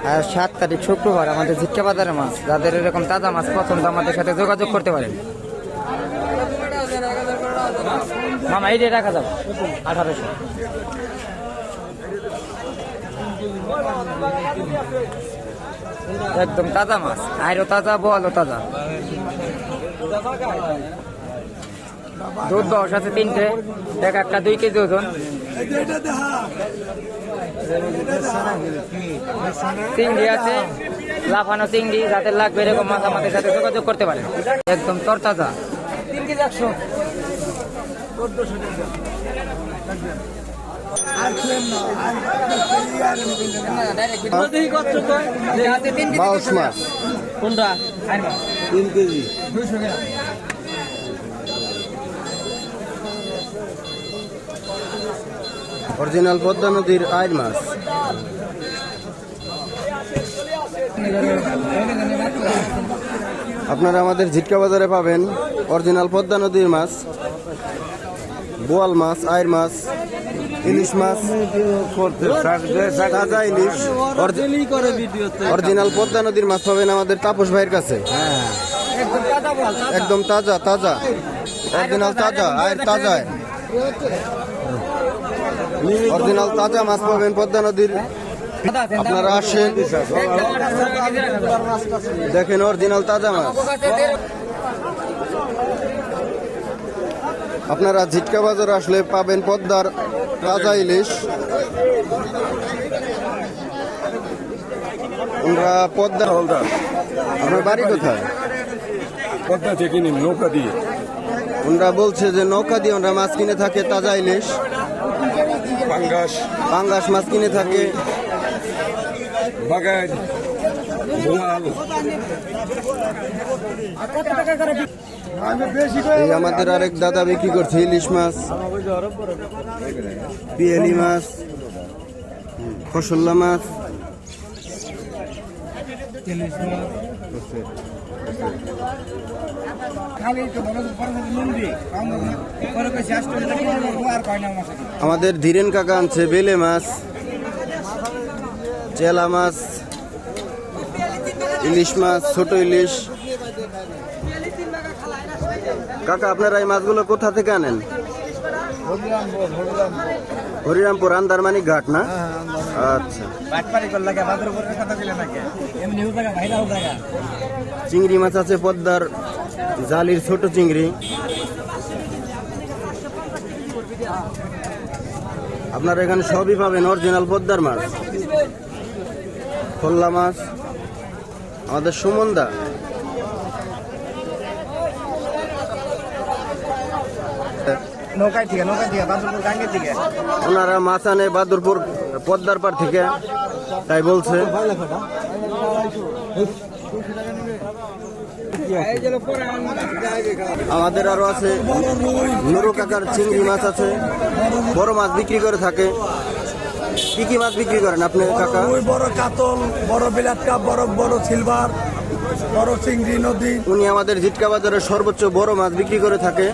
আর 7 তারিখ শুক্রবার আমাদের ঝিটকা বাজারের মাছ। যাদের এরকম তাজা মাছ পছন্দ আমাদের সাথে যোগাযোগ করতে পারেন। মামা এই দিয়ে রাখা যাবে 1800। একদম তাজা মাছ, আইরও তাজা, বোয়ালও তাজা। দুধ বয়স আছে 3টে, একটা 2 কেজি ওজন। চিংড়ি আছে, লাফানো চিংড়ি। যাদের লাগবে এরকম মাছ আমাদের সাথে যোগাযোগ করতে পারেন। একদম তরতাজা। 3 কেজি 100। বাউস মাছ কোনটা? 3 কেজি। 200 গ্রাম। অরিজিনাল পদ্মা নদীর আইর মাছ। আপনারা আমাদের ঝিটকা বাজারে পাবেন অরিজিনাল পদ্মা নদীর মাছ, বোয়াল মাছ, আইর মাছ, ইলিশ মাছ, তাজা ইলিশ। অরিজিনাল পদ্মা নদীর মাছ পাবেন আমাদের তাপস ভাইয়ের কাছে। একদম তাজা তাজা, অরিজিনাল তাজা, আয়ের তাজা, অরিজিনাল তাজা মাছ পাবেন পদ্মা নদীর। আপনারা আসেন, দেখেন অরিজিনাল তাজা মাছ। আপনারা ঝিটকা বাজার আসলে পাবেন পদ্মার তাজা ইলিশ। আমরা পদ্মা হলদার। আপনার বাড়ি কোথায়? পদ্মা থেকে নিন নৌকা দিয়ে। ওনারা বলছে যে নৌকা দিয়ে ওনারা মাছ কিনে থাকে, তাজা ইলিশ, পাঙ্গাস, পাঙ্গাস মাছ কিনে থাকে। বাগান, বোয়াল। এই আমাদের আরেক দাদা বিক্রি করছে ইলিশ মাছ, পিয়ালি মাছ, খসল্লা মাছ। আমাদের ধীরেন কাকা আনছে বেলে মাছ, চেলা মাছ, ইলিশ মাছ, ছোট ইলিশ। কাকা আপনারা এই মাছগুলো কোথা থেকে আনেন? হরিরামপুর, আন্দারমানিক ঘাট না? আচ্ছা। চিংড়ি মাছ আছে পদ্মার জালির ছোট চিংড়ি। আপনারা এখানে সবই পাবেন অরিজিনাল পদ্মার মাছ। খোল্লা মাছ আমাদের সুমনদা। ওনারা মাছ আনে বাদুরপুর পদ্মার পার থেকে, তাই বলছে। আমাদের আরো আছে নুরু কাকার চিংড়ি মাছ আছে, বড় মাছ বিক্রি করে থাকে। কি কি মাছ বিক্রি করেন আপনি কাকা? বড় কাতল, বড় বিলাত কাপ, বড় বড় সিলভার, বড় চিংড়ি নদী। উনি আমাদের ঝিটকা বাজারের সর্বোচ্চ বড় মাছ বিক্রি করে থাকে,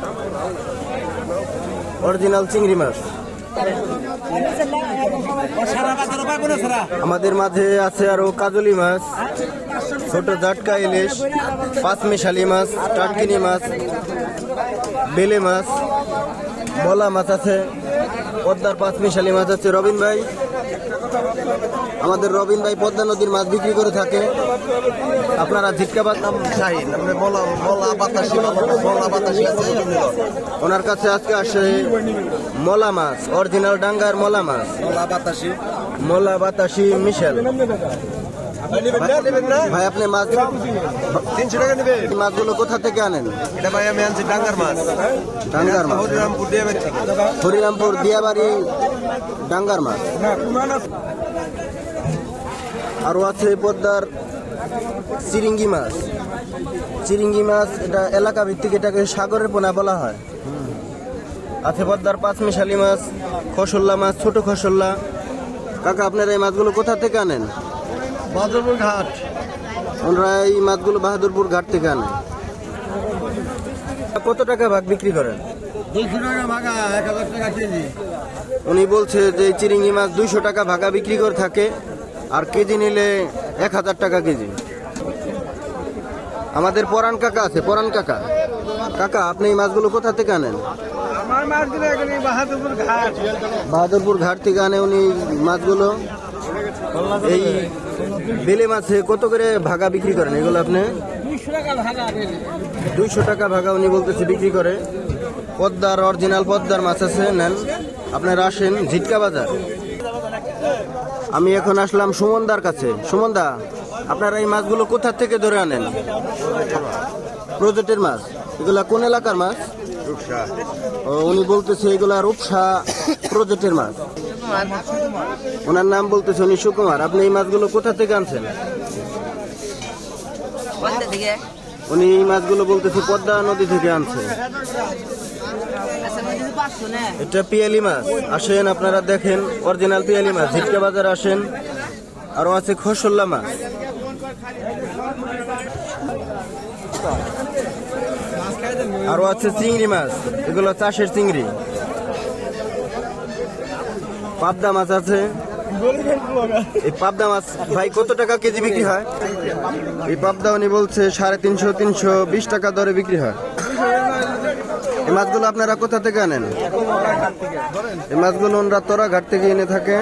অরিজিনাল চিংড়ি মাছ। আমাদের মাঝে আছে আরো কাজলি মাছ, ছোট জাটকা ইলিশ, পাঁচমিশালি মাছ, টাটকিনি মাছ, বেলে মাছ, বলা মাছ আছে, পদ্মার পাঁচমিশালি মাছ আছে। রবিন ভাই, আমাদের রবিন ভাই পদ্মা নদীর মাছ বিক্রি করে থাকে। আপনারা ঝিটকা বাদাম চাইন, ওনার কাছে আজকে আসে মলা মাছ, অরিজিনাল ডাঙ্গার মলা মাছ, মলা বাতাসি মিশেল। ভাই আপনি মাছ 300 টাকা নেবে। মাছগুলো কোথা থেকে আনেন? এটা ভাই আমি আনছি ডাঙ্গার মাছ। ডাঙ্গার মাছ, হরিরামপুর দিয়াবাড়ি থেকে। হরিরামপুর দিয়াবাড়ি ডাঙ্গার মাছ। আরো আছে পদ্মার চিরিঙ্গি মাছ। চিরিঙ্গি মাছ এটা এলাকা ভিত্তিক, এটাকে সাগরের পোনা বলা হয়। আছে পদ্মার পাঁচমিশালি মাছ, খসল্লা মাছ, ছোট খসল্লা। কাকা আপনারা এই মাছগুলো কোথা থেকে আনেন? বাহাদুরপুর ঘাট। ওনারা এই মাছগুলো বাহাদুরপুর ঘাট থেকে আনেন। কত টাকা ভাগ বিক্রি করেন? 200 টাকা ভাগা, 1000 টাকা কেজি। উনি বলছে যে চিরিঙ্গি মাছ 200 টাকা ভাগা বিক্রি করে থাকে, আর কেজি নিলে 1000 টাকা কেজি। আমাদের পরান কাকা আছে, পরান কাকা। কাকা, আপনি এই মাছগুলো কোথা থেকে আনেন? আমার মাছগুলো এখানে বাহাদুরপুর ঘাট। বাহাদুরপুর ঘাট থেকে আনে উনি মাছগুলো। এই বেলে মাছে কত করে ভাগা বিক্রি করেন এগুলো আপনি? 200 টাকা ভাগা। 200 টাকা ভাগা উনি বলতেছে বিক্রি করে। পদ্মার অরিজিনাল পদ্মার মাছ আছে, নেন আপনারা আসেন ঝিটকা বাজার। আমি এখন আসলাম সুমনদার কাছে। সুমনদা, আপনারা এই মাছগুলো কোথা থেকে ধরে আনেন? প্রজেক্টের মাছ। এগুলা কোন এলাকার মাছ? ও, উনি বলতেছে এগুলা রূপসা প্রজেক্টের মাছ। ওনার নাম বলতেছে উনি সুকুমার। আপনি এই মাছগুলো কোথা থেকে আনছেন? উনি এই মাছগুলো বলতেছে পদ্মা নদী থেকে আনছে। এটা পিয়ালি মাছ। আসেন আপনারা দেখেন, অরিজিনাল পিয়ালি মাছ। ঝিটকা বাজার আসেন। আরো আছে খসল্লা মাছ। আরো আছে চিংড়ি মাছ, এগুলো চাষের চিংড়ি। পাবদা মাছ আছে। এই পাবদা মাছ ভাই কত টাকা কেজি বিক্রি হয়? এই পাবদা উনি বলছে 350, 320 টাকা দরে বিক্রি হয়। এই মাছগুলো আপনারা কোথা থেকে আনেন? এই মাছগুলো ওনারা তোরা ঘাট থেকে এনে থাকে।